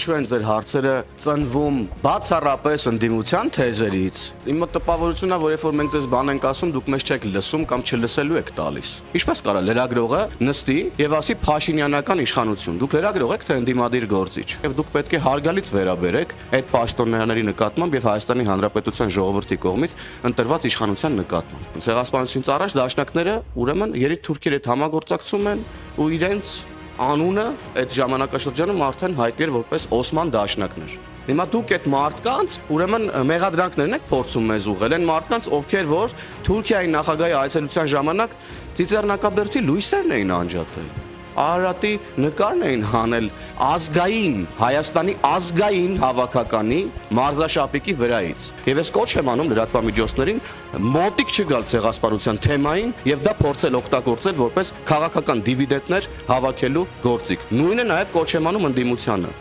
ինչու են ձեր հարցերը ծնվում բացառապես ընդդիմության թեզերից։ Իմ մոտ տպավորությունն է, որ երբ որ մենք ձեզ բան ենք ասում, դուք մեզ չեք լսում կամ չլսելու եք տալիս։ Ինչպես կարա լրագրողը նստի եւ ասի Փաշինյանական իշխանություն։ Դուք լրագրող եք թե ընդդիմադիր գործիչ։ Եվ դուք պետք է հարգալից վերաբերեք այդ պաշտոնյաների նկատմամբ եւ Հայաստանի Հանրապետության ժողովրդի կողմից ընտրված իշխանության նկատմամբ։ Ցեղասպանությունից առաջ դաշնակները ուրեմն երիտթուրքեր հետ համագործակցում են ու իրենց անունը այդ ժամանակաշրջանում արդեն հայտնի էր որպես Օսման դաշնակներ։ Հիմա դուք այդ մարդկանց ուրեմն մեղադրանքներն եք փորձում մեզ ուղղել, այն մարդկանց, ովքեր որ Թուրքիայի նախագահի այցելության ժամանակ Ծիծեռնակաբերդի լույսերն էին անջատել։ Արարատի նկարն էին հանել ազգային, Հայաստանի ազգային հավաքականի մարզաշապիկի վրայից։ Եվ ես կոչ եմ անում լրատվամիջոցներին մոտիկ չգալ ցեղասպանության թեմային եւ դա փորձել օգտագործել որպես քաղաքական դիվիդենտներ հավաքելու գործիք։ Նույնը նաեւ կոչ եմ անում ընդդիմությանը։